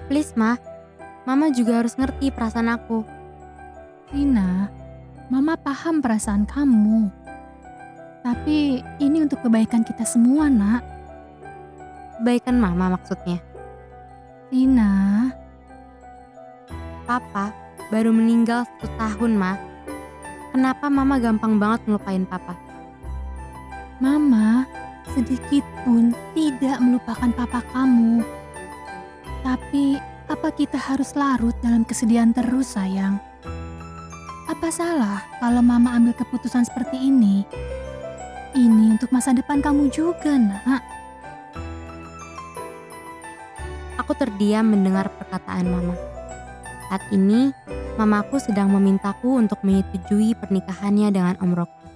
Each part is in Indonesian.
Please Ma, Mama juga harus ngerti perasaan aku. Rina, Mama paham perasaan kamu. Tapi ini untuk kebaikan kita semua, Nak. Kebaikan Mama maksudnya. Rina, Papa baru meninggal 1 tahun Ma. Kenapa Mama gampang banget ngelupain Papa? Mama sedikit pun tidak melupakan papa kamu. Tapi apa kita harus larut dalam kesedihan terus, sayang? Apa salah kalau Mama ambil keputusan seperti ini? Ini untuk masa depan kamu juga, Nak. Aku terdiam mendengar perkataan Mama. Saat ini, Mamaku sedang memintaku untuk menyetujui pernikahannya dengan Om Rocky.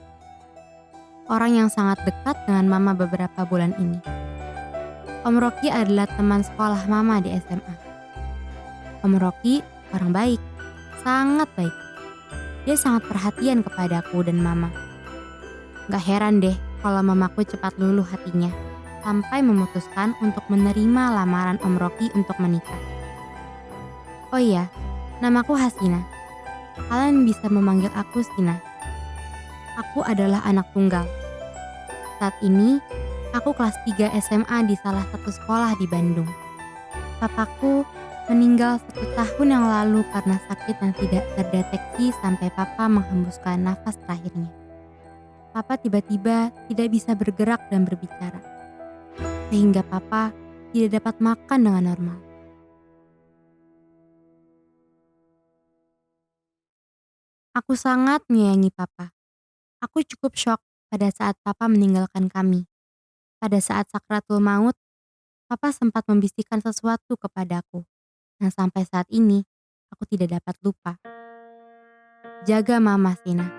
Orang yang sangat dekat dengan Mama beberapa bulan ini. Om Rocky adalah teman sekolah Mama di SMA. Om Rocky orang baik, sangat baik. Dia sangat perhatian kepadaku dan Mama. Gak heran deh kalau Mamaku cepat luluh hatinya, sampai memutuskan untuk menerima lamaran Om Rocky untuk menikah. Oh iya, namaku Hasina. Kalian bisa memanggil aku Sina. Aku adalah anak tunggal. Saat ini, aku kelas 3 SMA di salah satu sekolah di Bandung. Papaku meninggal 1 tahun yang lalu karena sakit yang tidak terdeteksi sampai Papa menghembuskan nafas terakhirnya. Papa tiba-tiba tidak bisa bergerak dan berbicara, sehingga Papa tidak dapat makan dengan normal. Aku sangat menyayangi Papa. Aku cukup shock pada saat Papa meninggalkan kami. Pada saat sakratul maut, Papa sempat membisikkan sesuatu kepadaku yang sampai saat ini aku tidak dapat lupa. Jaga Mama, Sina.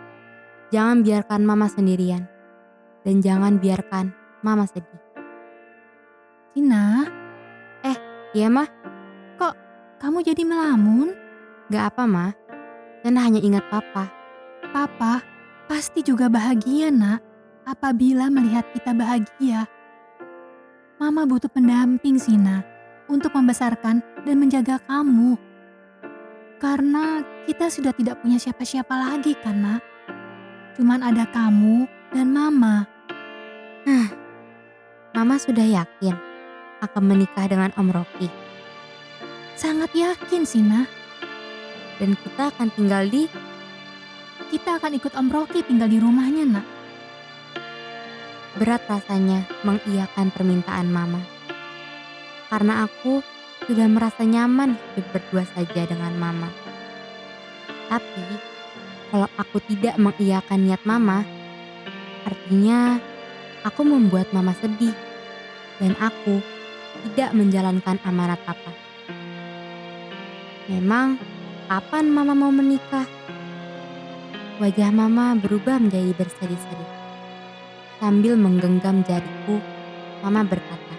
Jangan biarkan Mama sendirian. Dan jangan biarkan Mama sedih. Sina, Iya Mah? kok kamu jadi melamun? Gak apa Mah. Sina hanya ingat Papa. Papa pasti juga bahagia, Nak, apabila melihat kita bahagia. Mama butuh pendamping, Sina, untuk membesarkan dan menjaga kamu. Karena kita sudah tidak punya siapa-siapa lagi, kan, Nak? Cuman ada kamu dan Mama. Mama sudah yakin akan menikah dengan Om Rocky. Sangat yakin, Sina. Dan kita akan tinggal di... Kita akan ikut Om Rocky tinggal di rumahnya, Nak. Berat rasanya mengiyakan permintaan Mama. Karena aku sudah merasa nyaman hidup berdua saja dengan Mama. Tapi kalau aku tidak mengiyakan niat Mama, artinya aku membuat Mama sedih. Dan aku tidak menjalankan amanat Papa. Memang kapan Mama mau menikah? Wajah Mama berubah menjadi berseri-seri. Sambil menggenggam jariku, Mama berkata,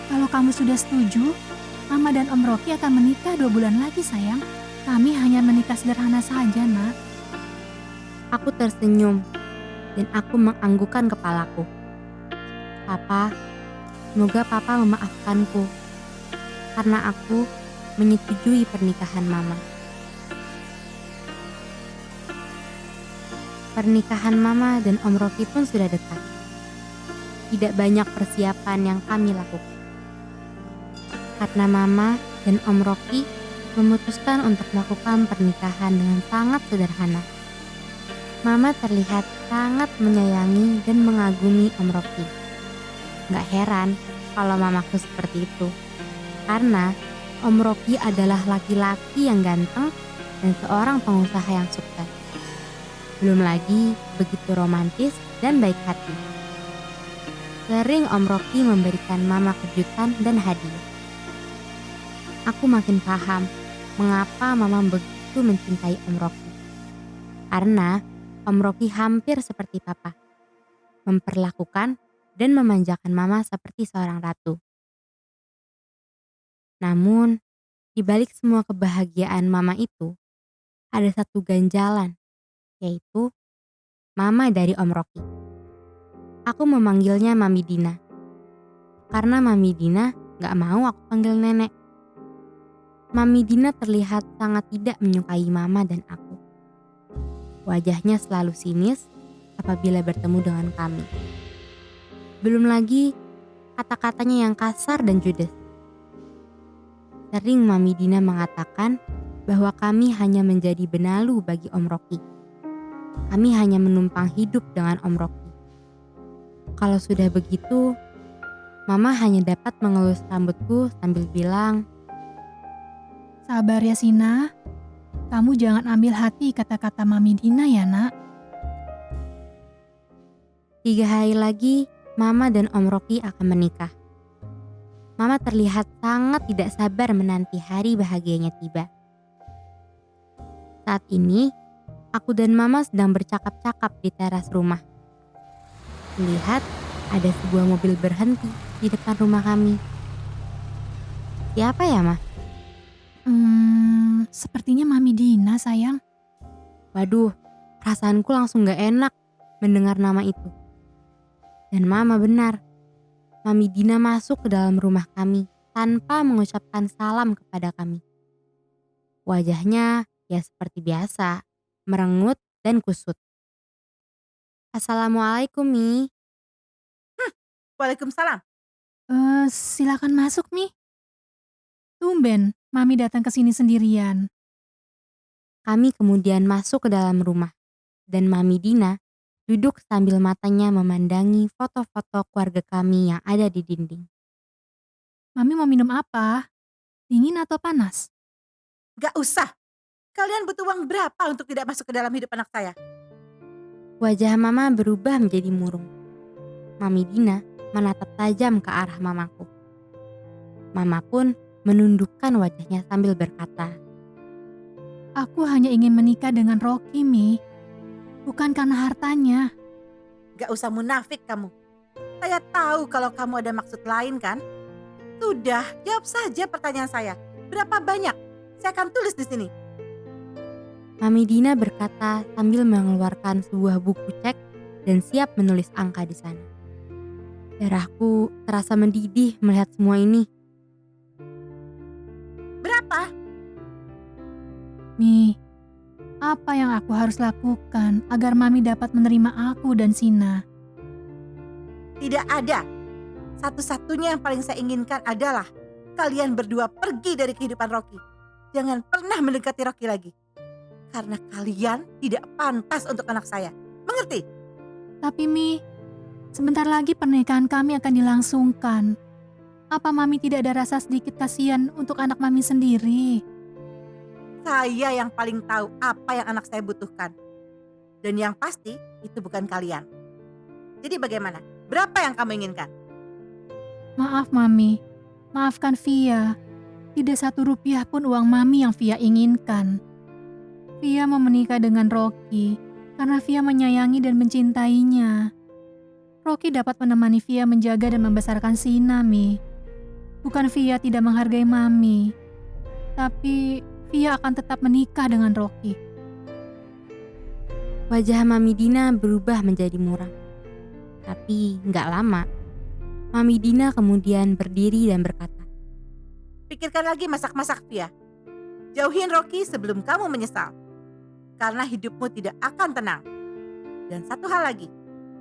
Kalau kamu sudah setuju, Mama dan Om Rocky akan menikah 2 bulan lagi, sayang. Kami hanya menikah sederhana saja, Nak. aku tersenyum dan aku menganggukkan kepalaku. Papa, semoga Papa memaafkanku karena aku menyetujui pernikahan Mama. Pernikahan Mama dan Om Rocky pun sudah dekat. Tidak banyak persiapan yang kami lakukan. Karena Mama dan Om Rocky memutuskan untuk melakukan pernikahan dengan sangat sederhana. Mama terlihat sangat menyayangi dan mengagumi Om Rocky. Gak heran kalau mamaku seperti itu. Karena Om Rocky adalah laki-laki yang ganteng dan seorang pengusaha yang sukses. Belum lagi begitu romantis dan baik hati. Sering Om Rocky memberikan Mama kejutan dan hadiah. Aku makin paham mengapa Mama begitu mencintai Om Rocky. Karena Om Rocky hampir seperti Papa. Memperlakukan dan memanjakan Mama seperti seorang ratu. Namun, di balik semua kebahagiaan Mama itu, ada satu ganjalan, yaitu Mama dari Om Rocky. Aku memanggilnya Mami Dina. Karena Mami Dina gak mau aku panggil nenek. Mami Dina terlihat sangat tidak menyukai Mama dan aku. Wajahnya selalu sinis apabila bertemu dengan kami. Belum lagi kata-katanya yang kasar dan judes. Sering Mami Dina mengatakan bahwa kami hanya menjadi benalu bagi Om Rocky. Kami hanya menumpang hidup dengan Om Rocky. Kalau sudah begitu, Mama hanya dapat mengelus rambutku sambil bilang, Sabar ya Sina, kamu jangan ambil hati kata-kata Mami Dina ya nak. 3 hari lagi Mama dan Om Rocky akan menikah. Mama terlihat sangat tidak sabar menanti hari bahagianya tiba. Saat ini, aku dan Mama sedang bercakap-cakap di teras rumah. Lihat, ada sebuah mobil berhenti di depan rumah kami. Siapa ya, Ma? Sepertinya Mami Dina sayang. Waduh, perasaanku langsung gak enak mendengar nama itu. Dan Mama benar. Mami Dina masuk ke dalam rumah kami tanpa mengucapkan salam kepada kami. Wajahnya ya seperti biasa, merengut dan kusut. Assalamualaikum, Mi. Waalaikumsalam. Silakan masuk Mi. Tumben, Mami datang ke sini sendirian. Kami kemudian masuk ke dalam rumah. Dan Mami Dina duduk sambil matanya memandangi foto-foto keluarga kami yang ada di dinding. Mami mau minum apa? Dingin atau panas? Gak usah. Kalian butuh uang berapa untuk tidak masuk ke dalam hidup anak saya? Wajah Mama berubah menjadi murung. Mami Dina menatap tajam ke arah Mamaku. Mama pun menundukkan wajahnya sambil berkata, Aku hanya ingin menikah dengan Rocky Mi. Bukan karena hartanya. Gak usah munafik kamu. Saya tahu kalau kamu ada maksud lain kan? Sudah, jawab saja pertanyaan saya. Berapa banyak? Saya akan tulis di sini. Mami Dina berkata sambil mengeluarkan sebuah buku cek dan siap menulis angka di sana. Darahku terasa mendidih melihat semua ini. Berapa? Mi, apa yang aku harus lakukan agar Mami dapat menerima aku dan Sina? Tidak ada. Satu-satunya yang paling saya inginkan adalah kalian berdua pergi dari kehidupan Rocky. Jangan pernah mendekati Rocky lagi. Karena kalian tidak pantas untuk anak saya. Mengerti? Tapi Mi, sebentar lagi pernikahan kami akan dilangsungkan. Apa Mami tidak ada rasa sedikit kasihan untuk anak Mami sendiri? Saya yang paling tahu apa yang anak saya butuhkan. Dan yang pasti itu bukan kalian. Jadi bagaimana? Berapa yang kamu inginkan? Maaf Mami, maafkan Via. Tidak 1 rupiah pun uang Mami yang Via inginkan. Via mau menikah dengan Rocky karena Via menyayangi dan mencintainya. Rocky dapat menemani Via menjaga dan membesarkan Sina, Mi. Bukan Via tidak menghargai Mami, tapi Via akan tetap menikah dengan Rocky. Wajah Mami Dina berubah menjadi muram. Tapi gak lama, Mami Dina kemudian berdiri dan berkata, Pikirkan lagi masak-masak Via. Jauhin Rocky sebelum kamu menyesal. Karena hidupmu tidak akan tenang. Dan satu hal lagi,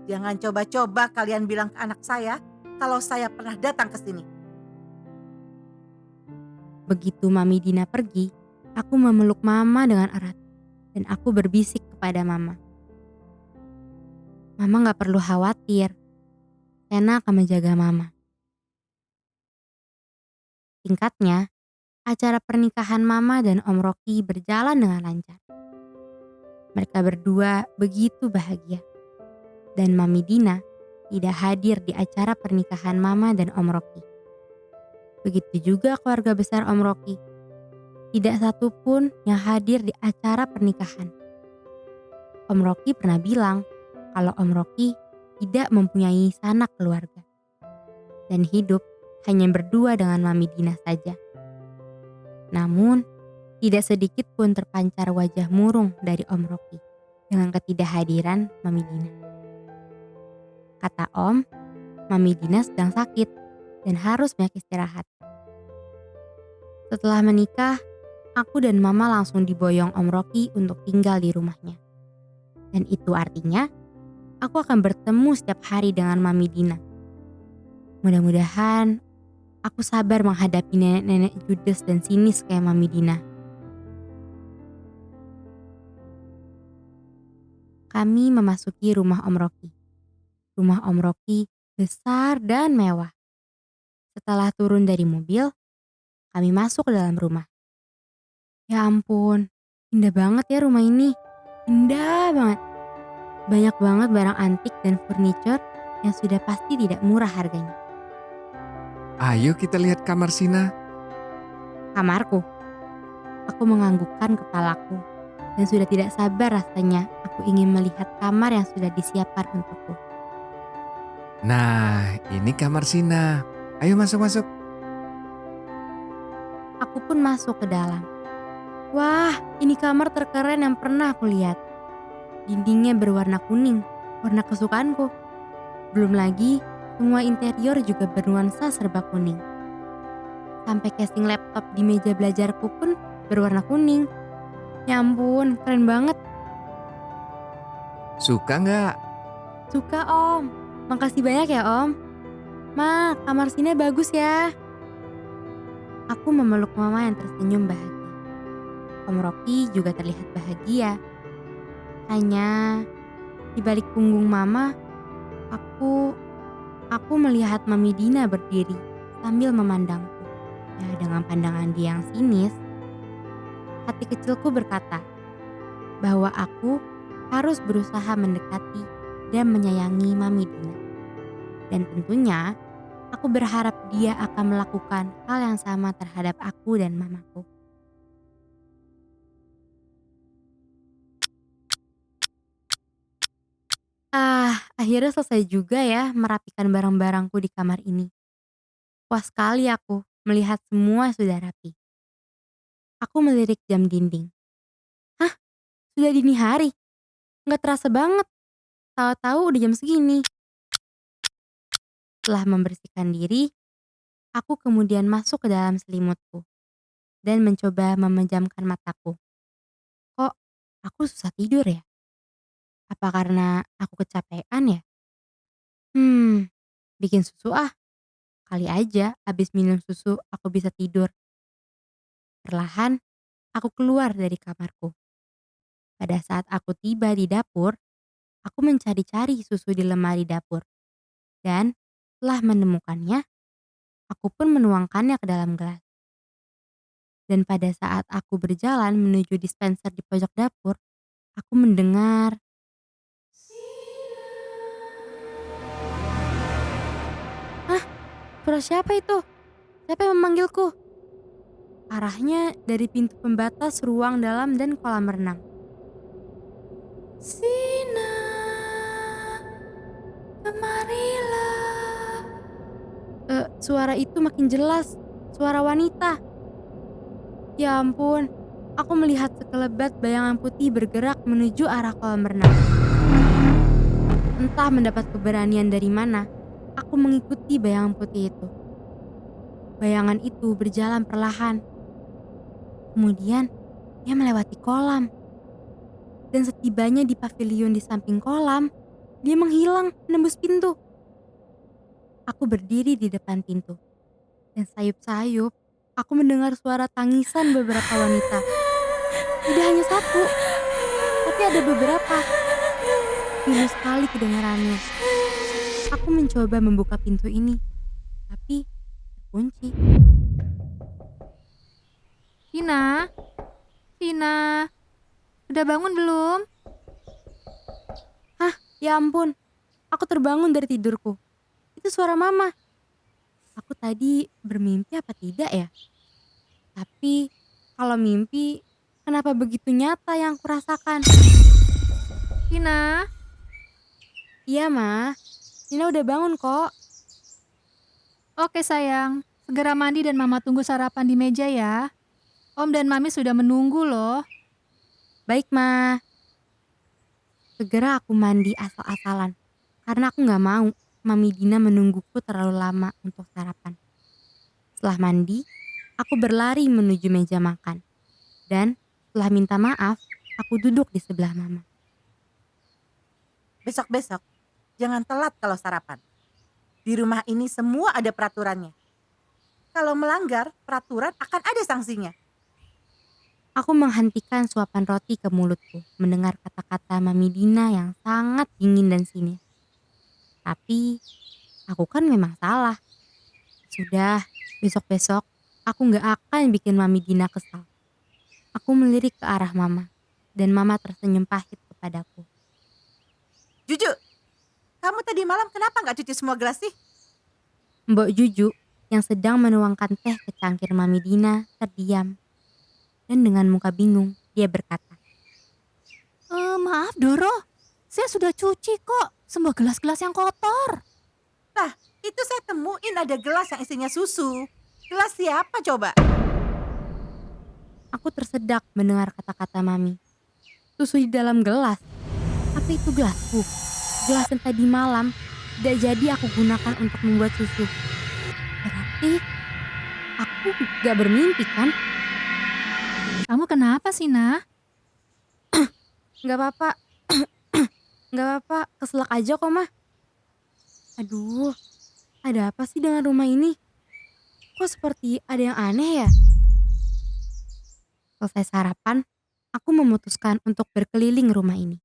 jangan coba-coba kalian bilang ke anak saya kalau saya pernah datang ke sini. begitu Mami Dina pergi, aku memeluk Mama dengan erat dan aku berbisik kepada Mama. Mama gak perlu khawatir, Sena akan menjaga Mama. Singkatnya, acara pernikahan Mama dan Om Rocky berjalan dengan lancar. Mereka berdua begitu bahagia. Dan Mami Dina tidak hadir di acara pernikahan Mama dan Om Rocky. Begitu juga keluarga besar Om Rocky. Tidak satu pun yang hadir di acara pernikahan. Om Rocky pernah bilang kalau Om Rocky tidak mempunyai sanak keluarga. Dan hidup hanya berdua dengan Mami Dina saja. Namun, tidak sedikit pun terpancar wajah murung dari Om Rocky dengan ketidakhadiran Mami Dina. Kata Om, Mami Dina sedang sakit dan harus banyak istirahat. Setelah menikah, aku dan mama langsung diboyong Om Rocky untuk tinggal di rumahnya. Dan itu artinya aku akan bertemu setiap hari dengan Mami Dina. Mudah-mudahan aku sabar menghadapi nenek-nenek judes dan sinis kayak Mami Dina. Kami memasuki rumah Om Rocky. Rumah Om Rocky besar dan mewah. Setelah turun dari mobil, kami masuk ke dalam rumah. Ya ampun, indah banget ya rumah ini. Indah banget. Banyak banget barang antik dan furniture yang sudah pasti tidak murah harganya. Ayo kita lihat kamar Sina. Kamarku. Aku menganggukkan kepalaku dan sudah tidak sabar rasanya aku ingin melihat kamar yang sudah disiapkan untukku. Nah, ini kamar Sina. Ayo masuk-masuk. Aku pun masuk ke dalam. Wah, ini kamar terkeren yang pernah aku lihat. Dindingnya berwarna kuning, warna kesukaanku. Belum lagi, semua interior juga bernuansa serba kuning. Sampai casing laptop di meja belajarku pun berwarna kuning. Ya ampun, keren banget. Suka nggak? Suka Om. Makasih banyak ya Om. Ma, kamar sini bagus ya. Aku memeluk mama yang tersenyum bahagia. Om Rocky juga terlihat bahagia. Hanya di balik punggung mama, aku melihat Mami Dina berdiri sambil memandangku. Ya, dengan pandangan dia yang sinis, hati kecilku berkata bahwa aku harus berusaha mendekati dan menyayangi Mami Dina. Dan tentunya aku berharap dia akan melakukan hal yang sama terhadap aku dan mamaku. Akhirnya selesai juga ya merapikan barang-barangku di kamar ini. Puas sekali aku melihat semua sudah rapi. Aku melirik jam dinding. Hah? Sudah dini hari? Nggak terasa banget. Tahu-tahu udah jam segini. Setelah membersihkan diri, aku kemudian masuk ke dalam selimutku dan mencoba memejamkan mataku. Kok aku susah tidur ya? Apa karena aku kecapean ya? Bikin susu ah. Kali aja abis minum susu aku bisa tidur. Perlahan, aku keluar dari kamarku. Pada saat aku tiba di dapur, aku mencari-cari susu di lemari dapur. Dan setelah menemukannya, aku pun menuangkannya ke dalam gelas. Dan pada saat aku berjalan menuju dispenser di pojok dapur, aku mendengar, "Hah? Suara siapa itu? Siapa yang memanggilku?" Arahnya dari pintu pembatas ruang dalam dan kolam renang. Sina, kemarilah. Suara itu makin jelas, suara wanita. Ya ampun, aku melihat sekelebat bayangan putih bergerak menuju arah kolam renang. Entah mendapat keberanian dari mana, aku mengikuti bayangan putih itu. Bayangan itu berjalan perlahan. Kemudian, dia melewati kolam. Dan setibanya di pavilion di samping kolam, dia menghilang menembus pintu. Aku berdiri di depan pintu. Dan sayup-sayup, aku mendengar suara tangisan beberapa wanita. Tidak hanya satu, tapi ada beberapa. Pilu sekali kedengarannya. Aku mencoba membuka pintu ini, tapi terkunci. Sina, Sina, udah bangun belum? Hah, ya ampun. Aku terbangun dari tidurku. Itu suara mama. Aku tadi bermimpi apa tidak ya? Tapi kalau mimpi, kenapa begitu nyata yang kurasakan? Sina, Iya, Ma. Nina udah bangun kok. oke sayang. Segera mandi dan mama tunggu sarapan di meja ya. Om dan mami sudah menunggu loh. Baik, Ma. Segera aku mandi asal-asalan. Karena aku gak mau Mami Dina menungguku terlalu lama untuk sarapan. Setelah mandi, Aku berlari menuju meja makan. Dan setelah minta maaf, aku duduk di sebelah mama. Besok-besok, jangan telat kalau sarapan. Di rumah ini semua ada peraturannya. Kalau melanggar, peraturan akan ada sanksinya. Aku menghentikan suapan roti ke mulutku, mendengar kata-kata Mami Dina yang sangat dingin dan sinis. Tapi, aku kan memang salah. Sudah, besok-besok aku gak akan bikin Mami Dina kesal. Aku melirik ke arah mama, dan mama tersenyum pahit kepadaku. Juju, kamu tadi malam kenapa nggak cuci semua gelas sih? Mbok Juju yang sedang menuangkan teh ke cangkir Mami Dina terdiam. Dan dengan muka bingung, dia berkata, Maaf Doro, saya sudah cuci kok semua gelas-gelas yang kotor. Nah, itu saya temuin ada gelas yang isinya susu. Gelas siapa coba? aku tersedak mendengar kata-kata Mami. Susu di dalam gelas. Apa itu gelasku? Gelas yang tadi malam tidak jadi aku gunakan untuk membuat susu. Berarti aku gak bermimpi kan? Kamu kenapa sih, Nah? Gak apa-apa. Gak apa-apa, keselak aja kok mah. Aduh, ada apa sih dengan rumah ini? Kok seperti ada yang aneh ya? Selesai sarapan, aku memutuskan untuk berkeliling rumah ini.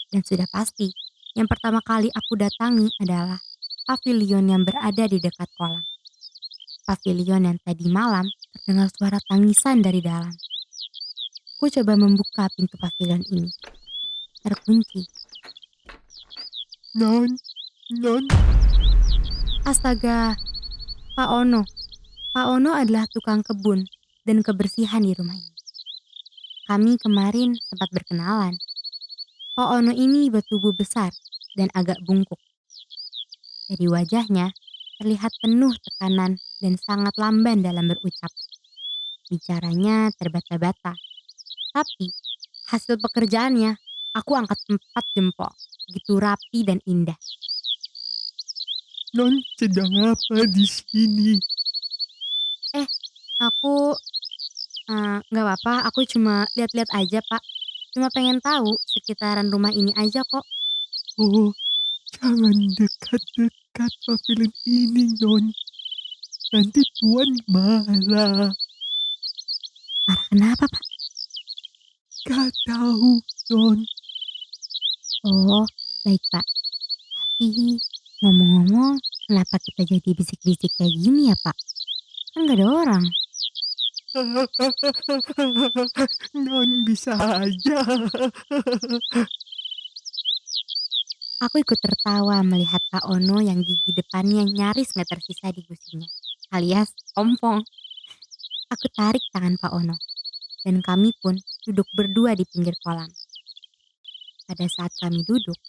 Dan sudah pasti, yang pertama kali aku datangi adalah pavilion yang berada di dekat kolam. Pavilion yang tadi malam terdengar suara tangisan dari dalam. Aku coba membuka pintu pavilion ini. Terkunci. Non. Astaga, Pak Ono. Pak Ono adalah tukang kebun dan kebersihan di rumah ini. Kami kemarin sempat berkenalan. Pak Ono ini bertubuh besar dan agak bungkuk. Dari wajahnya terlihat penuh tekanan dan sangat lamban dalam berucap. Bicaranya terbata-bata. Tapi hasil pekerjaannya aku angkat 4 jempol. Gitu rapi dan indah. Non sedang apa di sini? Aku nggak apa-apa, aku cuma lihat-lihat aja Pak. Cuma pengen tahu sekitaran rumah ini aja kok. Oh, jangan dekat-dekat pavilion ini, Non. Nanti Tuan marah. Marah kenapa Pak? Gak tahu, Non. Oh, baik Pak. Tapi ngomong-ngomong, kenapa kita jadi bisik-bisik kayak gini ya Pak? Kan gak ada orang. Non bisa aja. Aku ikut tertawa melihat Pak Ono yang gigi depannya nyaris gak tersisa di gusinya. Alias ompong. Aku tarik tangan Pak Ono. Dan kami pun duduk berdua di pinggir kolam. Pada saat kami duduk,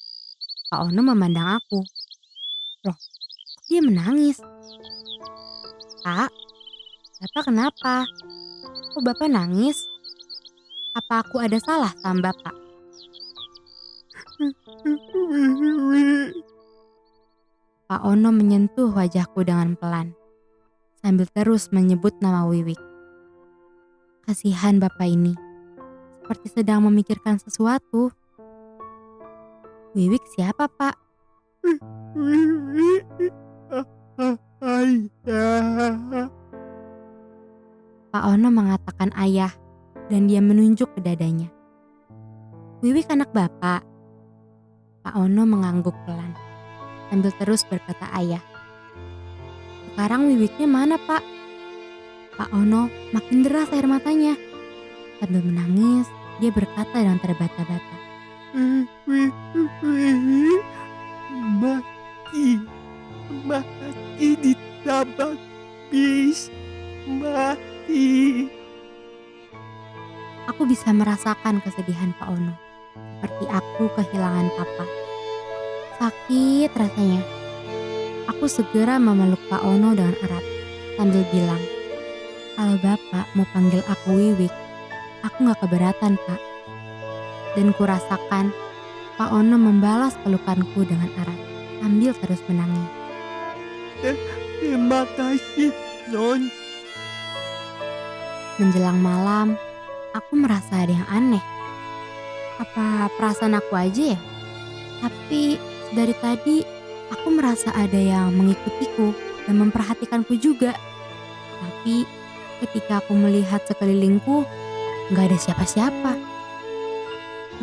Pak Ono memandang aku. Loh, kok dia menangis? Pak, Bapak kenapa? Kok Bapak nangis? Apa aku ada salah sama Bapak? Pak Ono menyentuh wajahku dengan pelan, sambil terus menyebut nama Wiwik. Kasihan Bapak ini, seperti sedang memikirkan sesuatu. Wiwik siapa Pak? Ayah. Pak Ono mengatakan ayah dan dia menunjuk ke dadanya. Wiwik anak Bapak. Pak Ono mengangguk pelan, sambil terus berkata ayah. Sekarang Wiwiknya mana Pak? Pak Ono makin deras air matanya. Sambil menangis, dia berkata dengan terbata-bata. Mati ditabrak bis. Mati. Aku bisa merasakan kesedihan Pak Ono. Seperti aku kehilangan papa. Sakit rasanya. Aku segera memeluk Pak Ono dengan erat sambil bilang, kalau Bapak mau panggil aku Wiwik, aku gak keberatan Pak. Dan kurasakan Pak Ono membalas pelukanku dengan erat sambil terus menangis. Terima kasih, Non. Menjelang malam, aku merasa ada yang aneh. Apa perasaan aku aja ya? Tapi dari tadi aku merasa ada yang mengikutiku dan memperhatikanku juga. Tapi ketika aku melihat sekelilingku, nggak ada siapa-siapa.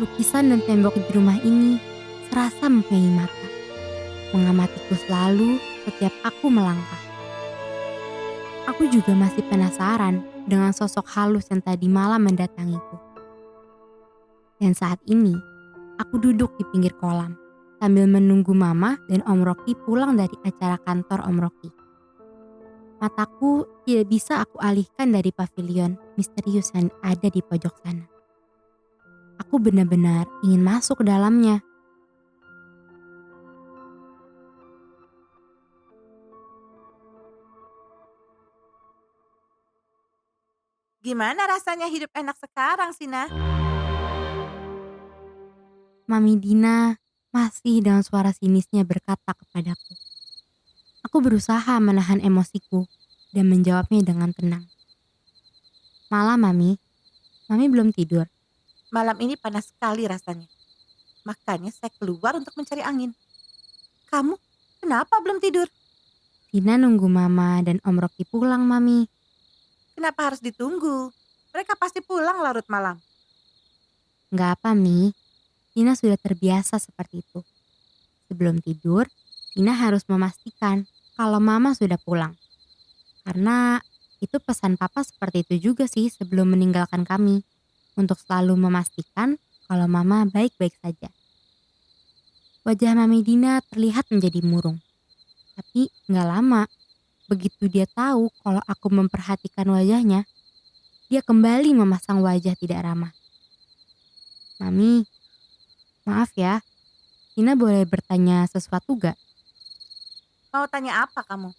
Lukisan dan tembok di rumah ini serasa mempunyai mata, mengamatiku selalu setiap aku melangkah. Aku juga masih penasaran dengan sosok halus yang tadi malam mendatangiku. Dan saat ini, aku duduk di pinggir kolam sambil menunggu Mama dan Om Rocky pulang dari acara kantor Om Rocky. Mataku tidak bisa aku alihkan dari pavilion misterius yang ada di pojok sana. Aku benar-benar ingin masuk ke dalamnya. Gimana rasanya hidup enak sekarang, Sina? Mami Dina masih dengan suara sinisnya berkata kepadaku. Aku berusaha menahan emosiku dan menjawabnya dengan tenang. Malam, Mami. Mami belum tidur. Malam ini panas sekali rasanya. Makanya saya keluar untuk mencari angin. Kamu kenapa belum tidur? Dina nunggu Mama dan Om Rocky pulang, Mami. Kenapa harus ditunggu? Mereka pasti pulang larut malam. Nggak apa, Mi. Dina sudah terbiasa seperti itu. Sebelum tidur, Dina harus memastikan kalau Mama sudah pulang. Karena itu pesan Papa seperti itu juga sih sebelum meninggalkan kami. Untuk selalu memastikan kalau Mama baik-baik saja. Wajah Mami Dina terlihat menjadi murung. Tapi nggak lama, begitu dia tahu kalau aku memperhatikan wajahnya, dia kembali memasang wajah tidak ramah. Mami, maaf ya, Dina boleh bertanya sesuatu gak? Mau tanya apa kamu?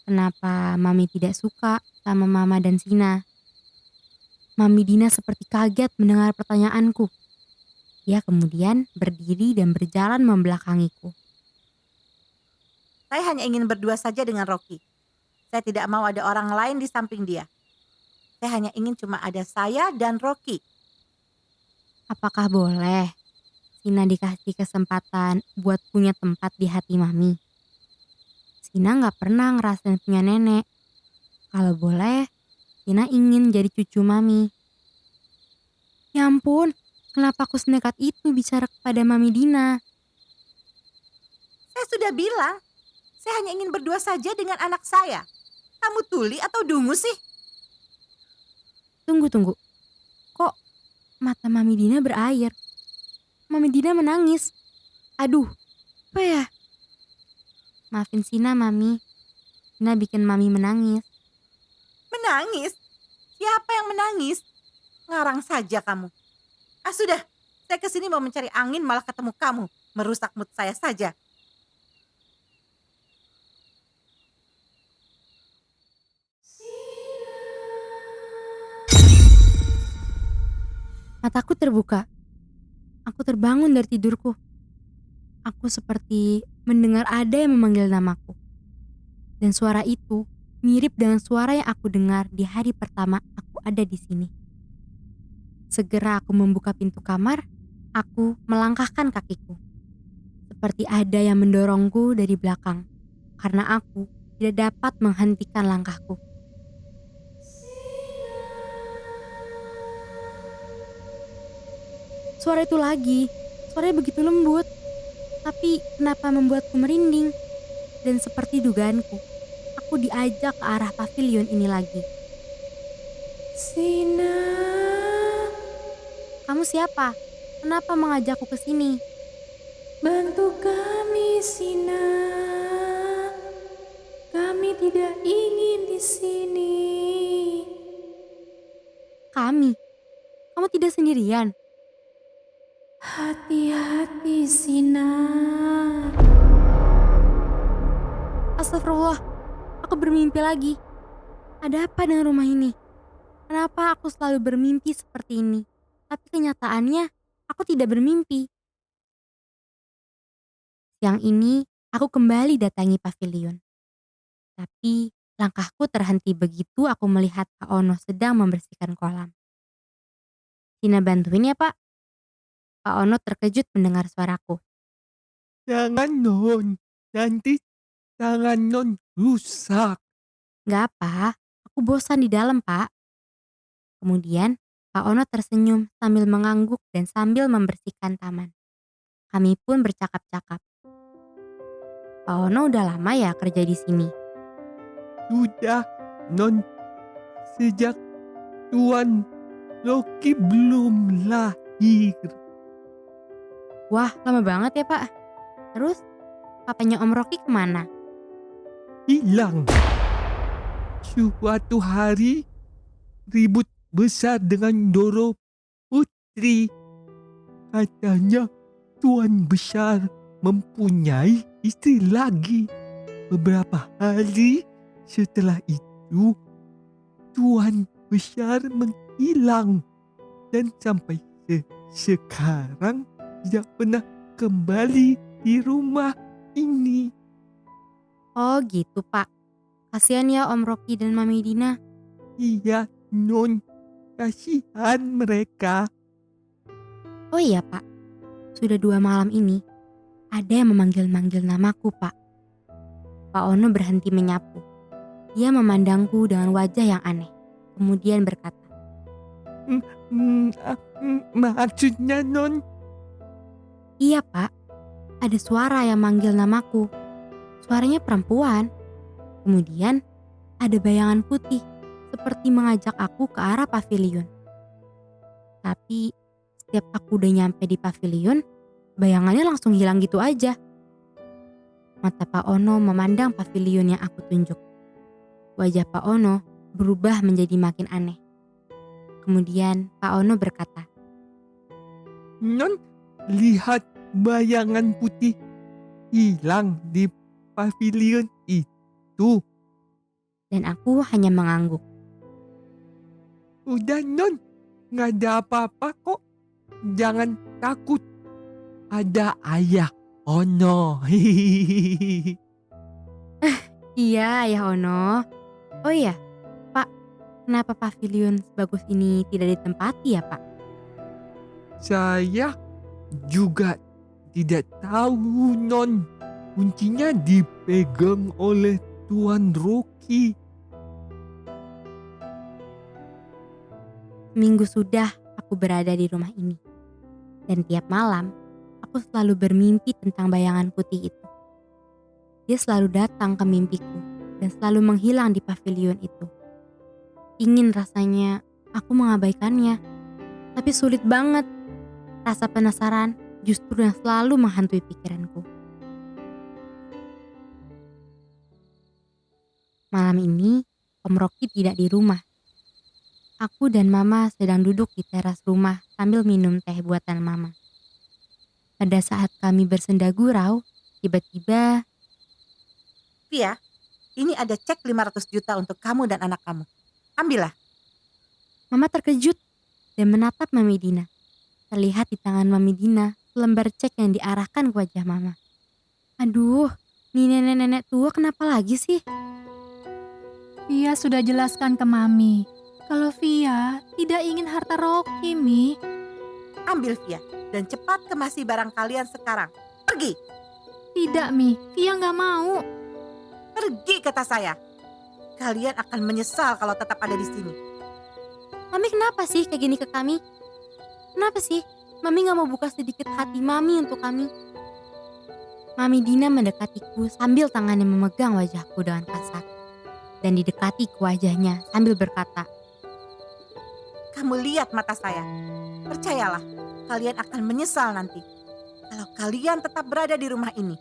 Kenapa Mami tidak suka sama Mama dan Sina? Mami Dina seperti kaget mendengar pertanyaanku. Dia kemudian berdiri dan berjalan membelakangiku. Saya hanya ingin berdua saja dengan Rocky. Saya tidak mau ada orang lain di samping dia. Saya hanya ingin cuma ada saya dan Rocky. Apakah boleh Sina dikasih kesempatan buat punya tempat di hati Mami? Sina gak pernah ngerasain punya nenek. Kalau boleh, Sina ingin jadi cucu Mami. Ya ampun, kenapa aku senekat itu bicara kepada Mami Dina? Saya sudah bilang, saya hanya ingin berdua saja dengan anak saya. Kamu tuli atau dungu sih? Tunggu. Kok mata Mami Dina berair? Mami Dina menangis. Aduh, apa ya? Maafin Sina, Mami. Sina bikin Mami menangis. Menangis? Siapa yang menangis? Ngarang saja kamu. Ah sudah, saya kesini mau mencari angin malah ketemu kamu. Merusak mood saya saja. Mataku terbuka. Aku terbangun dari tidurku. Aku seperti mendengar ada yang memanggil namaku. Dan suara itu mirip dengan suara yang aku dengar di hari pertama aku ada di sini. Segera aku membuka pintu kamar, aku melangkahkan kakiku. Seperti ada yang mendorongku dari belakang, karena aku tidak dapat menghentikan langkahku. Suara itu lagi, suaranya begitu lembut, tapi kenapa membuatku merinding? Dan seperti dugaanku, aku diajak ke arah pavilion ini lagi. Sina, Kamu siapa? Kenapa mengajakku ke sini? bantu kami Sina. Kami tidak ingin di sini. Kami? Kamu tidak sendirian? Hati-hati Sina. Astagfirullah, aku bermimpi lagi. Ada apa dengan rumah ini? Kenapa aku selalu bermimpi seperti ini? Tapi kenyataannya, aku tidak bermimpi. Siang ini, aku kembali datangi pavilion. Tapi Langkahku terhenti begitu aku melihat Pak Ono sedang membersihkan kolam. Tina bantuin ya Pak. Pak Ono terkejut mendengar suaraku. Jangan Non, nanti tangan Non rusak. Gak apa, aku bosan di dalam Pak. Kemudian Pak Ono tersenyum sambil mengangguk dan sambil membersihkan taman. Kami pun bercakap-cakap. Pak Ono udah lama ya kerja di sini? Sudah Non, sejak Tuan Loki belum lahir. Wah, lama banget ya Pak. Terus, papanya Om Rocky kemana? Hilang. Suatu hari ribut besar dengan Doro Putri. Katanya Tuan Besar mempunyai istri lagi. Beberapa hari setelah itu Tuan Besar menghilang dan sampai sekarang tidak pernah kembali di rumah ini. Oh gitu Pak. Kasihan ya Om Rocky dan Mami Dina. Iya Non, kasihan mereka. Oh iya Pak, sudah 2 malam ini ada yang memanggil-manggil namaku Pak. Pak Ono berhenti menyapu. Dia memandangku dengan wajah yang aneh. Kemudian berkata, Maksudnya Non? iya Pak, ada suara yang manggil namaku. Suaranya perempuan. Kemudian ada bayangan putih seperti mengajak aku ke arah pavilion. Tapi setiap aku udah nyampe di pavilion, bayangannya langsung hilang gitu aja. Mata Pak Ono memandang pavilion yang aku tunjuk. Wajah Pak Ono berubah menjadi makin aneh. Kemudian Pak Ono berkata, Non, lihat bayangan putih hilang di pavilion itu. dan aku hanya mengangguk. Udah Non, gak ada apa-apa kok. Jangan takut. Ada ayah Ono. Iya, Ayah Ono. Oh iya, Pak, kenapa pavilion sebagus ini tidak ditempati ya Pak? Saya juga tidak tahu Non. Kuncinya dipegang oleh Tuan Rocky. Seminggu sudah aku berada di rumah ini. Dan tiap malam, aku selalu bermimpi tentang bayangan putih itu. Dia selalu datang ke mimpiku dan selalu menghilang di pavilion itu. Ingin rasanya aku mengabaikannya, tapi sulit banget. Rasa penasaran justru yang selalu menghantui pikiranku. Malam ini, Om Rocky tidak di rumah. Aku dan Mama sedang duduk di teras rumah sambil minum teh buatan Mama. Pada saat kami bersenda gurau, tiba-tiba Via, ini ada cek 500 juta untuk kamu dan anak kamu. Ambillah. Mama terkejut dan menatap Mami Dina. Terlihat di tangan Mami Dina selembar cek yang diarahkan ke wajah Mama. Aduh, nih nenek-nenek tua kenapa lagi sih? Via sudah jelaskan ke Mami. Kalau Via tidak ingin harta Rocky, Mi. Ambil Via dan cepat kemasi barang kalian sekarang. Pergi, Tidak, Mi. Via nggak mau. pergi kata saya. Kalian akan menyesal kalau tetap ada di sini. Mami kenapa sih kayak gini ke kami? Kenapa sih? Mami gak mau buka sedikit hati Mami untuk kami? Mami Dina mendekatiku sambil tangannya memegang wajahku dengan kasar. Dan didekati ke wajahnya sambil berkata, Kamu lihat mata saya. Percayalah, kalian akan menyesal nanti. Kalau kalian tetap berada di rumah ini,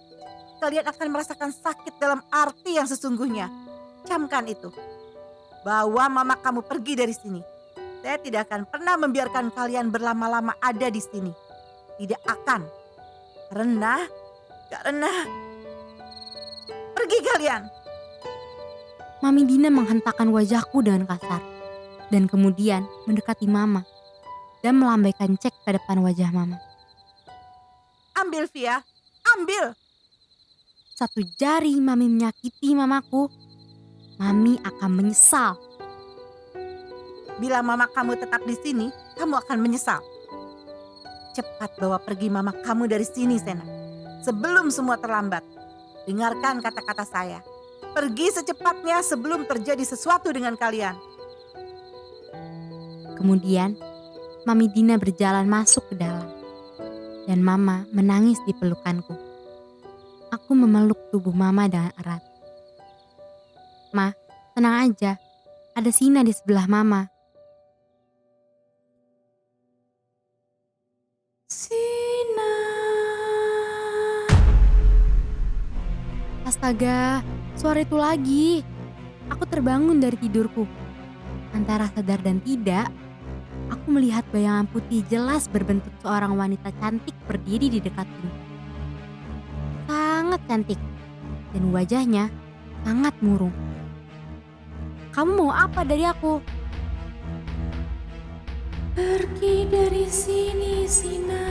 kalian akan merasakan sakit dalam arti yang sesungguhnya. Camkan itu. Bawa mama kamu pergi dari sini. Saya tidak akan pernah membiarkan kalian berlama-lama ada di sini. Tidak akan. Karena pergi kalian. Mami Dina menghentakkan wajahku dengan kasar. Dan kemudian mendekati Mama. Dan melambaikan cek ke depan wajah Mama. Ambil Via, ambil. Satu jari Mami menyakiti Mamaku. Mami akan menyesal. Bila mama kamu tetap di sini, kamu akan menyesal. Cepat bawa pergi mama kamu dari sini, Sena. Sebelum semua terlambat. Dengarkan kata-kata saya. Pergi secepatnya sebelum terjadi sesuatu dengan kalian. Kemudian, Mami Dina berjalan masuk ke dalam. Dan Mama menangis di pelukanku. Aku memeluk tubuh Mama dengan erat. Ma, tenang aja. Ada Sina di sebelah Mama. Sina. Astaga, suara itu lagi. Aku terbangun dari tidurku. Antara sadar dan tidak, aku melihat bayangan putih jelas berbentuk seorang wanita cantik berdiri di dekat pintu. Sangat cantik. Dan wajahnya sangat murung. Kamu mau apa dari aku? Pergi dari sini, Sina.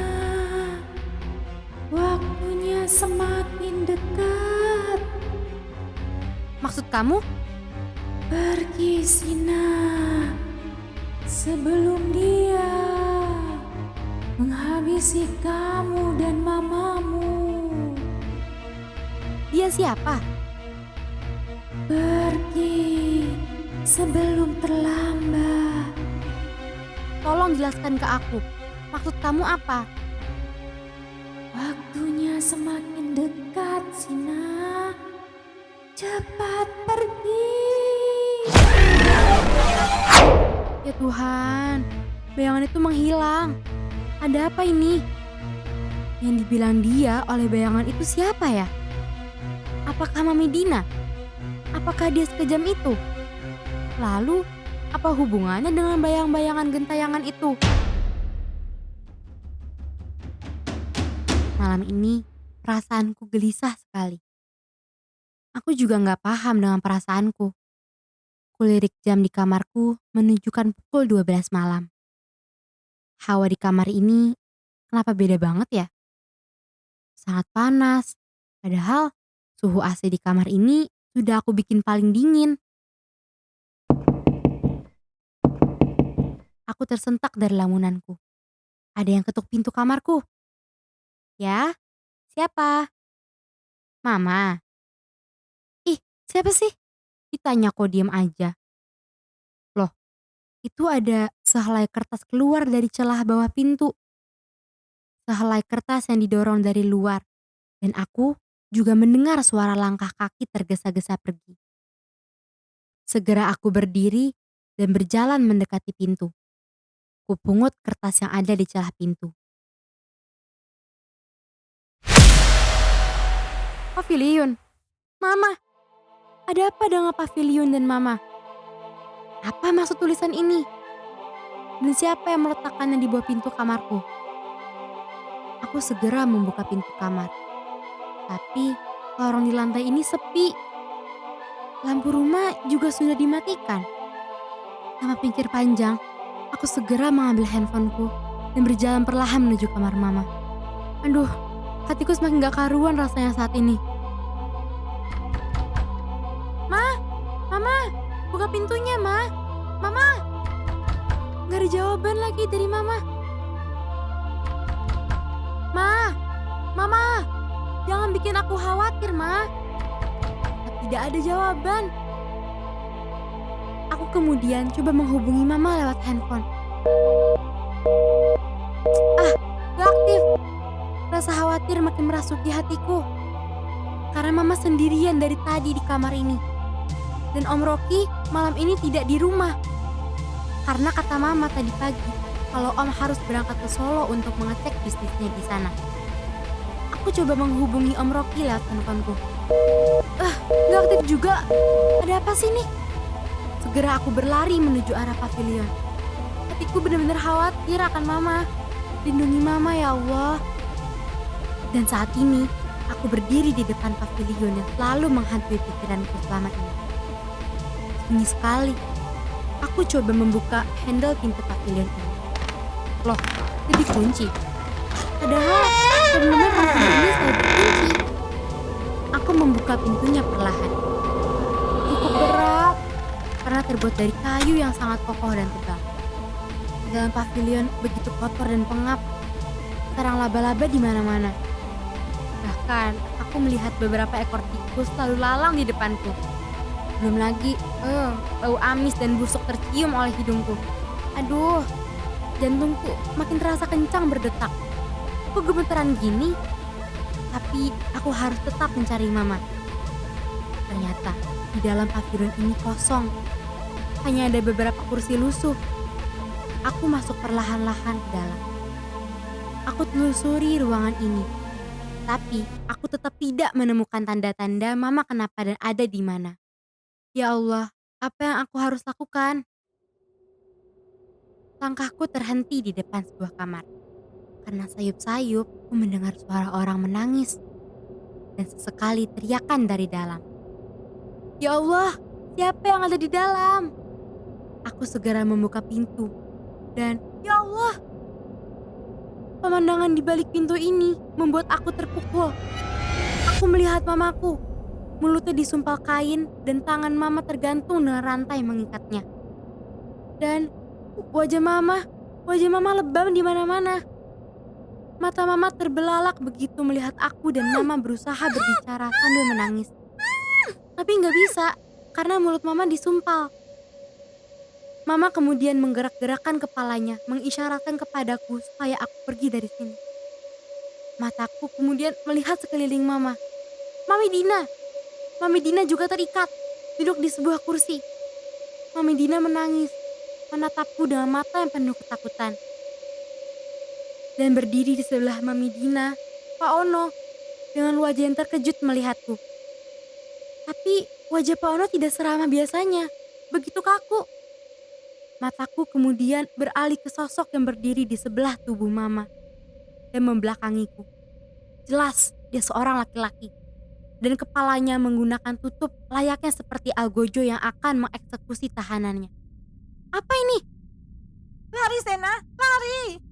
Waktunya semakin dekat. Maksud kamu? Pergi, Sina. Sebelum dia menghabisi kamu dan mamamu. Dia siapa? Pergi sebelum terlambat. Tolong jelaskan ke aku. Maksud kamu apa? Waktunya semakin dekat, Sina. Cepat pergi. Ya Tuhan, bayangan itu menghilang. Ada apa ini? Yang dibilang dia oleh bayangan itu siapa ya? Apakah Mami Dina? Apakah dia sekejam itu? Lalu, apa hubungannya dengan bayang-bayangan gentayangan itu? Malam ini, perasaanku gelisah sekali. Aku juga gak paham dengan perasaanku. Kulirik jam di kamarku menunjukkan pukul 12 malam. Hawa di kamar ini kenapa beda banget ya? Sangat panas, padahal suhu AC di kamar ini sudah aku bikin paling dingin. Aku tersentak dari lamunanku. Ada yang ketuk pintu kamarku. Ya, siapa? Mama. Ih, siapa sih? Ditanya kok diem aja. Loh, itu ada sehelai kertas keluar dari celah bawah pintu. Sehelai kertas yang didorong dari luar. Dan aku juga mendengar suara langkah kaki tergesa-gesa pergi. Segera aku berdiri dan berjalan mendekati pintu. Kupungut kertas yang ada di celah pintu. Pavilion. Mama. Ada apa dengan pavilion dan mama? Apa maksud tulisan ini? Dan siapa yang meletakkannya di bawah pintu kamarku? Aku segera membuka pintu kamar. Tapi lorong di lantai ini sepi. Lampu rumah juga sudah dimatikan. Tanpa pikir panjang, aku segera mengambil handphoneku dan berjalan perlahan menuju kamar mama. Aduh, hatiku semakin gak karuan rasanya saat ini. Mama, buka pintunya, Ma. Mama. Gak ada jawaban lagi dari Mama. Mama. Jangan bikin aku khawatir, Ma. Tidak ada jawaban. Aku kemudian coba menghubungi Mama lewat handphone. Gak aktif. Rasa khawatir makin merasuki hatiku. Karena Mama sendirian dari tadi di kamar ini. Dan Om Rocky malam ini tidak di rumah. Karena kata Mama tadi pagi, kalau Om harus berangkat ke Solo untuk mengecek bisnisnya di sana. Aku coba menghubungi Om Rocky lewat handphoneku. Gak aktif juga. Ada apa sih nih? Segera aku berlari menuju arah pavilion. Hatiku benar-benar khawatir akan Mama. Lindungi Mama ya Allah. Dan saat ini, aku berdiri di depan pavilion yang selalu menghantui pikiranku selama ini. Sunyi sekali. Aku coba membuka handle pintu pavilion ini. Loh, itu dikunci. Padahal sebelumnya pavilion ini selalu dikunci. Aku membuka pintunya perlahan. Aku cukup berat karena terbuat dari kayu yang sangat kokoh dan tebal. Di dalam pavilion begitu kotor dan pengap, sarang laba-laba di mana-mana. Bahkan aku melihat beberapa ekor tikus lalu lalang di depanku. Belum lagi, bau amis dan busuk tercium oleh hidungku. Aduh, jantungku makin terasa kencang berdetak. Aku gemetaran gini, tapi aku harus tetap mencari mama. Ternyata di dalam pavilion ini kosong. Hanya ada beberapa kursi lusuh. Aku masuk perlahan-lahan ke dalam. Aku telusuri ruangan ini. Tapi aku tetap tidak menemukan tanda-tanda mama kenapa dan ada di mana. Ya Allah, apa yang aku harus lakukan? Langkahku terhenti di depan sebuah kamar. Karena sayup-sayup, aku mendengar suara orang menangis. Dan sesekali teriakan dari dalam. Ya Allah, siapa yang ada di dalam? Aku segera membuka pintu. Dan, ya Allah, pemandangan di balik pintu ini membuat aku terpukul. Aku melihat mamaku. Mulutnya disumpal kain dan tangan mama tergantung dengan rantai mengikatnya. Dan wajah mama lebam di mana-mana. Mata mama terbelalak begitu melihat aku dan mama berusaha berbicara sambil menangis. Tapi nggak bisa karena mulut mama disumpal. Mama kemudian menggerak-gerakkan kepalanya, mengisyaratkan kepadaku supaya aku pergi dari sini. Mataku kemudian melihat sekeliling mama. Mami Dina juga terikat, duduk di sebuah kursi. Mami Dina menangis, menatapku dengan mata yang penuh ketakutan. Dan berdiri di sebelah Mami Dina, Pak Ono, dengan wajah yang terkejut melihatku. Tapi wajah Pak Ono tidak seramah biasanya, begitu kaku. Mataku kemudian beralih ke sosok yang berdiri di sebelah tubuh mama dan membelakangiku. Jelas dia seorang laki-laki. Dan kepalanya menggunakan tutup layaknya seperti algojo yang akan mengeksekusi tahanannya. Apa ini? Lari Sena, lari!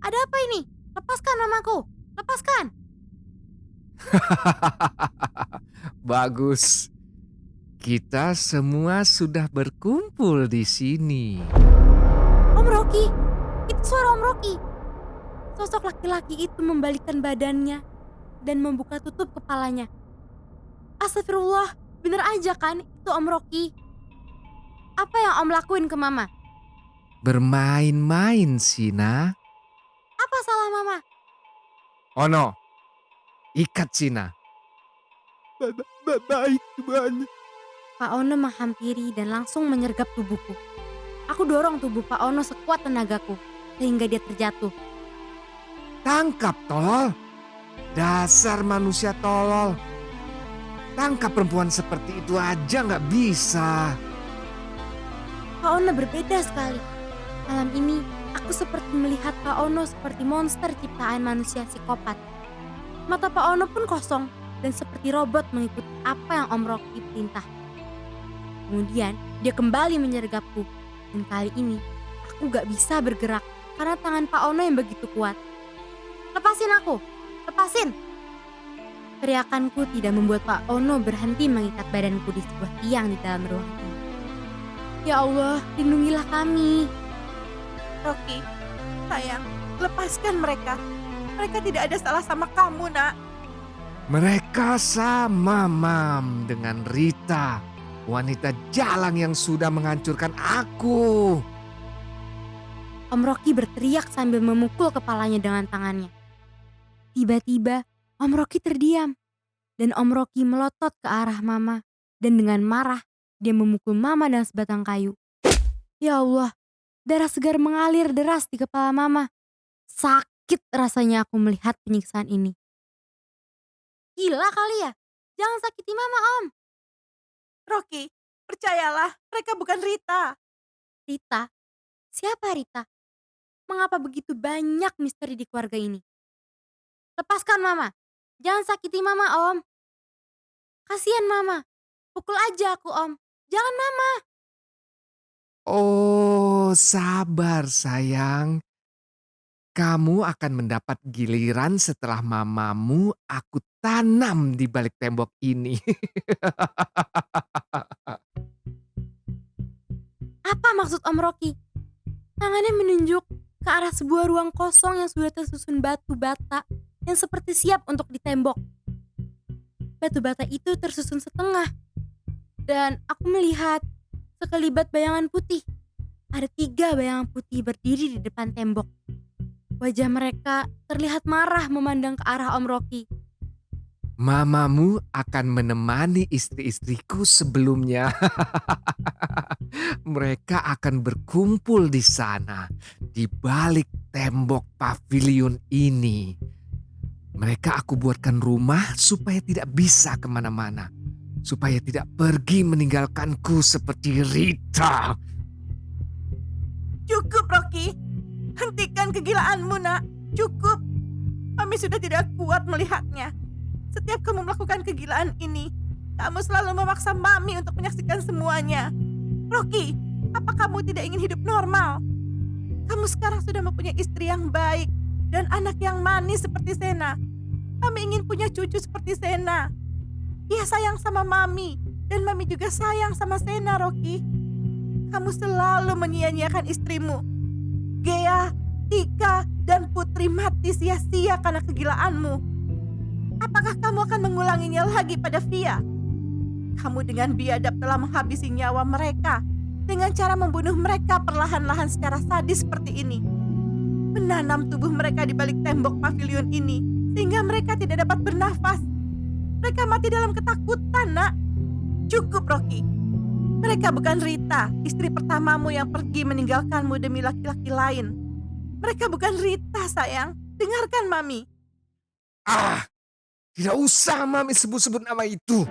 Ada apa ini? Lepaskan mamaku, lepaskan! Bagus. Kita semua sudah berkumpul di sini. Om Rocky, itu suara Om Rocky. Sosok laki-laki itu membalikkan badannya dan membuka tutup kepalanya. Astagfirullah, bener aja kan itu Om Rocky? Apa yang Om lakuin ke mama? Bermain-main, Sina. Apa salah mama? Ono, ikat Sina. Baik, Tuhan. Pak Ono menghampiri dan langsung menyergap tubuhku. Aku dorong tubuh Pak Ono sekuat tenagaku sehingga dia terjatuh. Tangkap, tolol. Dasar manusia tolol. Tangkap perempuan seperti itu aja nggak bisa. Pak Ono berbeda sekali. Malam ini aku seperti melihat Pak Ono seperti monster ciptaan manusia psikopat. Mata Pak Ono pun kosong dan seperti robot mengikuti apa yang Om Rocky perintah. Kemudian dia kembali menyergapku dan kali ini aku gak bisa bergerak karena tangan Pak Ono yang begitu kuat. Lepasin aku, lepasin! Teriakanku tidak membuat Pak Ono berhenti mengikat badanku di sebuah tiang di dalam ruangan ini. Ya Allah, lindungilah kami. Rocky, sayang, lepaskan mereka. Mereka tidak ada salah sama kamu, nak. Mereka sama, Mam, dengan Rita. Wanita jalang yang sudah menghancurkan aku. Om Rocky berteriak sambil memukul kepalanya dengan tangannya. Tiba-tiba Om Rocky terdiam dan Om Rocky melotot ke arah Mama dan dengan marah dia memukul Mama dengan sebatang kayu. Ya Allah, darah segar mengalir deras di kepala Mama. Sakit rasanya aku melihat penyiksaan ini. Gila kali ya, jangan sakiti Mama Om. Rocky, percayalah, mereka bukan Rita. Rita? Siapa Rita? Mengapa begitu banyak misteri di keluarga ini? Lepaskan Mama. Jangan sakiti Mama, Om. Kasihan Mama. Pukul aja aku, Om. Jangan Mama. Oh, sabar sayang. Kamu akan mendapat giliran setelah mamamu aku tanam di balik tembok ini. Apa maksud Om Rocky? Tangannya menunjuk ke arah sebuah ruang kosong yang sudah tersusun batu bata yang seperti siap untuk ditembok. Batu bata itu tersusun setengah. Dan aku melihat sekelibat bayangan putih. Ada 3 bayangan putih berdiri di depan tembok. Wajah mereka terlihat marah memandang ke arah Om Rocky. Mamamu akan menemani istri-istriku sebelumnya. Mereka akan berkumpul di sana, di balik tembok pavilion ini. Mereka aku buatkan rumah supaya tidak bisa kemana-mana. Supaya tidak pergi meninggalkanku seperti Rita. Cukup, Rocky. Hentikan kegilaanmu, nak. Cukup. Mami sudah tidak kuat melihatnya. Setiap kamu melakukan kegilaan ini, kamu selalu memaksa Mami untuk menyaksikan semuanya. Rocky, apa kamu tidak ingin hidup normal? Kamu sekarang sudah mempunyai istri yang baik dan anak yang manis seperti Sena. Mami ingin punya cucu seperti Sena. Dia sayang sama Mami dan Mami juga sayang sama Sena, Rocky. Kamu selalu menyia-nyiakan istrimu. Gea, Tika, dan Putri mati sia-sia karena kegilaanmu. Apakah kamu akan mengulanginya lagi pada Via? Kamu dengan biadab telah menghabisi nyawa mereka dengan cara membunuh mereka perlahan-lahan secara sadis seperti ini. Menanam tubuh mereka di balik tembok pavilion ini sehingga mereka tidak dapat bernafas. Mereka mati dalam ketakutan, nak. Cukup, Rocky. Mereka bukan Rita, istri pertamamu yang pergi meninggalkanmu demi laki-laki lain. Mereka bukan Rita, sayang. Dengarkan, Mami. Tidak usah Mami sebut-sebut nama itu.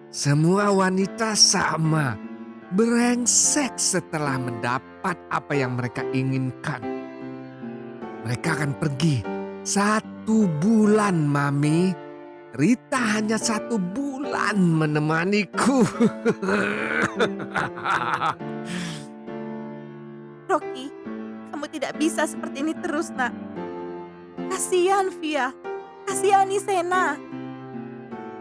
Semua wanita sama, brengsek setelah mendapat apa yang mereka inginkan. Mereka akan pergi 1 bulan, Mami. Rita hanya 1 bulan menemaniku. Rocky, kamu tidak bisa seperti ini terus, nak. Kasihan Via, kasihani Sena.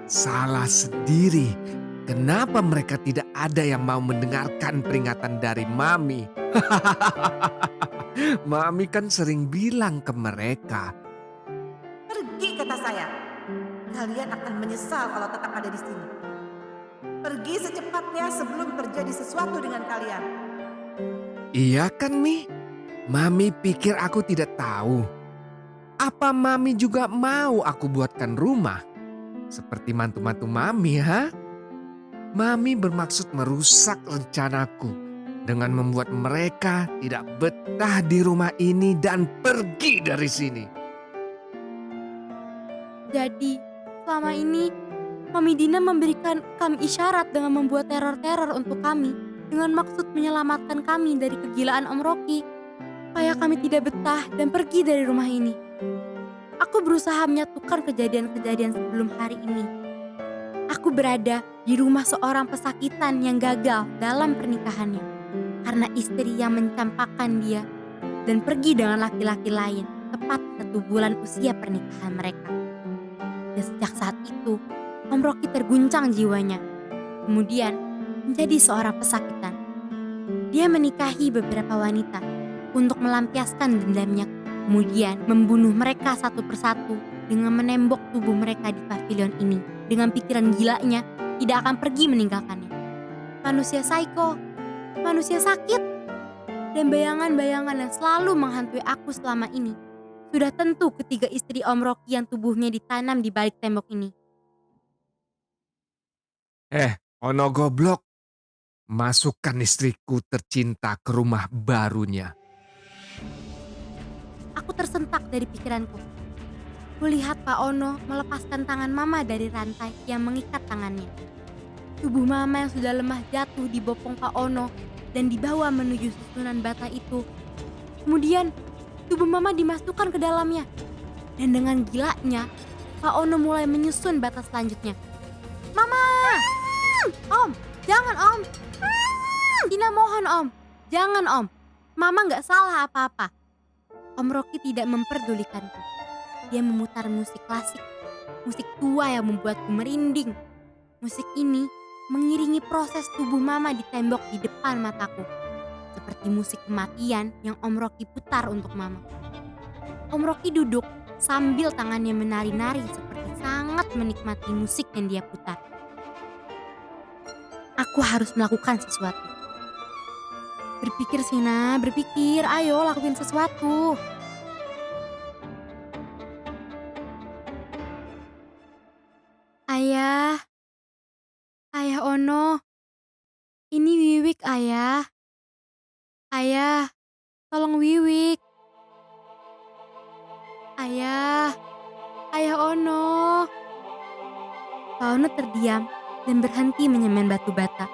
Salah sendiri. Kenapa mereka tidak ada yang mau mendengarkan peringatan dari Mami? Mami kan sering bilang ke mereka. Pergi, kata saya. Kalian akan menyesal kalau tetap ada di sini. Pergi secepatnya sebelum terjadi sesuatu dengan kalian. Iya kan Mi? Mami pikir aku tidak tahu. Apa Mami juga mau aku buatkan rumah? Seperti mantu-mantu Mami, ha? Mami bermaksud merusak rencanaku dengan membuat mereka tidak betah di rumah ini dan pergi dari sini. Jadi, selama ini Mami Dina memberikan kami isyarat dengan membuat teror-teror untuk kami dengan maksud menyelamatkan kami dari kegilaan Om Rocky supaya kami tidak betah dan pergi dari rumah ini. Aku berusaha menyatukan kejadian-kejadian sebelum hari ini. Aku berada di rumah seorang pesakitan yang gagal dalam pernikahannya karena istri yang mencampakkan dia dan pergi dengan laki-laki lain tepat 1 bulan usia pernikahan mereka. Dan sejak saat itu, Om Rocky terguncang jiwanya. Kemudian menjadi seorang pesakitan. Dia menikahi beberapa wanita untuk melampiaskan dendamnya. Kemudian membunuh mereka satu persatu dengan menembok tubuh mereka di pavilion ini. Dengan pikiran gilanya, tidak akan pergi meninggalkannya. Manusia psycho, manusia sakit, dan bayangan-bayangan yang selalu menghantui aku selama ini. Sudah tentu ketiga istri Om Rocky yang tubuhnya ditanam di balik tembok ini. Ono goblok. Masukkan istriku tercinta ke rumah barunya. Aku tersentak dari pikiranku. Kulihat Pak Ono melepaskan tangan Mama dari rantai yang mengikat tangannya. Tubuh Mama yang sudah lemah jatuh di bopong Pak Ono dan dibawa menuju susunan bata itu. Kemudian tubuh Mama dimasukkan ke dalamnya. Dan dengan gilanya, Pak Ono mulai menyusun bata selanjutnya. Mama! Om, jangan Om. Dina mohon Om, jangan Om. Mama gak salah apa-apa. Om Rocky tidak memperdulikanku. Dia memutar musik klasik, musik tua yang membuatku merinding. Musik ini mengiringi proses tubuh mama di tembok di depan mataku. Seperti musik kematian yang Om Rocky putar untuk mama. Om Rocky duduk sambil tangannya menari-nari seperti sangat menikmati musik yang dia putar. Aku harus melakukan sesuatu. Berpikir Sina, berpikir, ayo lakuin sesuatu. Ayah, Ayah Ono, ini Wiwik ayah. Ayah, tolong Wiwik. Ayah, Ayah Ono. Pak Ono terdiam dan berhenti menyemen batu bata.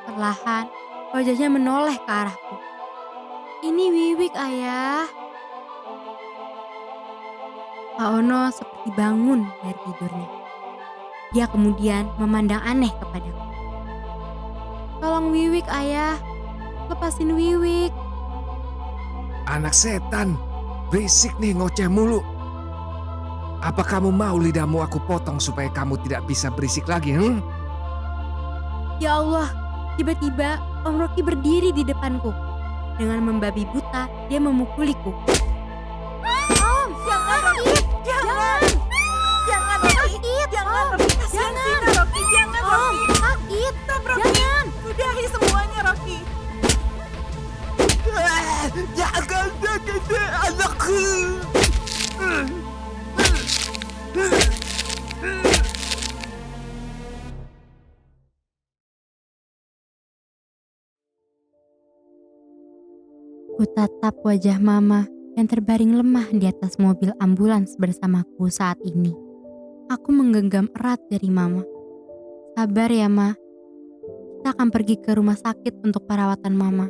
Perlahan, wajahnya menoleh ke arahku. Ini Wiwik ayah. Pak Ono seperti bangun dari tidurnya. Dia kemudian memandang aneh kepadaku. Tolong Wiwik ayah, lepasin Wiwik. Anak setan, berisik nih ngoceh mulu. Apa kamu mau lidahmu aku potong supaya kamu tidak bisa berisik lagi? Ya Allah, tiba-tiba Om Rocky berdiri di depanku. Dengan membabi buta, dia memukuliku. Om, jangan Rocky, jangan. Jangan Rocky, jangan Rocky. Kasihan Sina Rocky, jangan Rocky. Sakit, Stop Rocky. Sudahi semuanya Rocky. Jangan sakiti anakku. Ku tatap wajah mama yang terbaring lemah di atas mobil ambulans bersamaku saat ini. Aku menggenggam erat jari mama. Sabar ya ma, kita akan pergi ke rumah sakit untuk perawatan mama.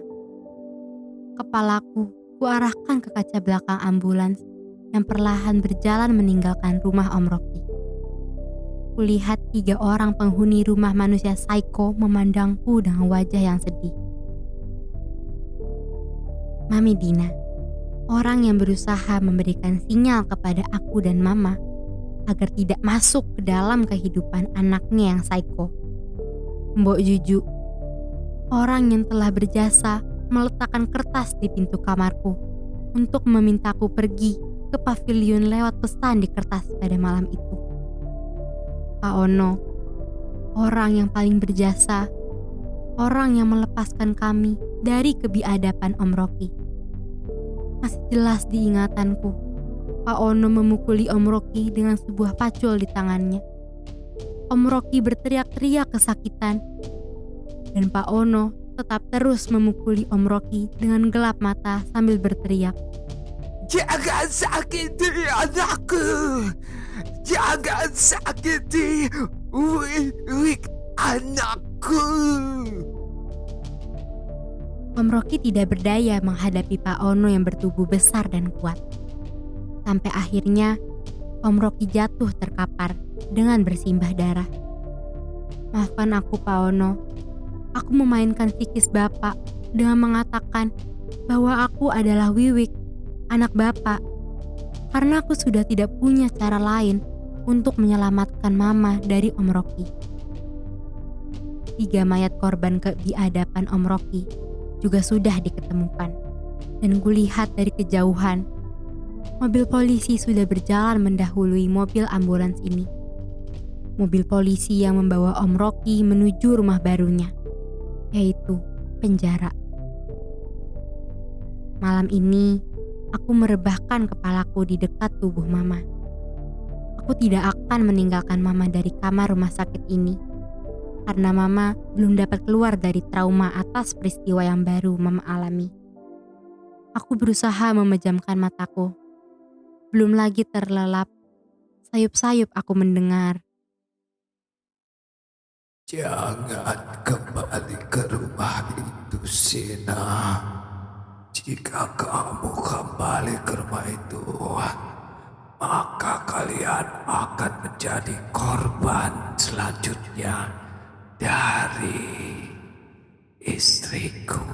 Kepalaku kuarahkan ke kaca belakang ambulans yang perlahan berjalan meninggalkan rumah Om Rocky. Kulihat 3 orang penghuni rumah manusia psycho memandangku dengan wajah yang sedih. Mami Dina, orang yang berusaha memberikan sinyal kepada aku dan mama agar tidak masuk ke dalam kehidupan anaknya yang psycho. Mbok Juju, orang yang telah berjasa meletakkan kertas di pintu kamarku untuk memintaku pergi ke pavilion lewat pesan di kertas pada malam itu. Pak Ono, orang yang paling berjasa, orang yang melepaskan kami dari kebiadaban Om Rocky. Masih jelas diingatanku, Pak Ono memukuli Om Rocky dengan sebuah pacul di tangannya. Om Rocky berteriak-teriak kesakitan, dan Pak Ono tetap terus memukuli Om Rocky dengan gelap mata sambil berteriak. Jangan sakiti anakku. Jangan sakiti Wiwik anakku. Om Rocky tidak berdaya menghadapi Pak Ono yang bertubuh besar dan kuat. Sampai akhirnya Om Rocky jatuh terkapar dengan bersimbah darah. Maafkan aku Pak Ono, aku memainkan psikis Bapak dengan mengatakan bahwa aku adalah Wiwik, anak Bapak. Karena aku sudah tidak punya cara lain untuk menyelamatkan Mama dari Om Rocky. 3 mayat korban kebiadaban Om Rocky juga sudah diketemukan. Dan kulihat dari kejauhan, mobil polisi sudah berjalan mendahului mobil ambulans ini. Mobil polisi yang membawa Om Rocky menuju rumah barunya, yaitu penjara. Malam ini, aku merebahkan kepalaku di dekat tubuh Mama. Aku tidak akan meninggalkan Mama dari kamar rumah sakit ini, karena Mama belum dapat keluar dari trauma atas peristiwa yang baru Mama alami. Aku berusaha memejamkan mataku. Belum lagi terlelap, sayup-sayup aku mendengar. Jangan kembali ke rumah itu, Sina. Jika kamu kembali ke rumah itu, maka kalian akan menjadi korban selanjutnya dari istriku.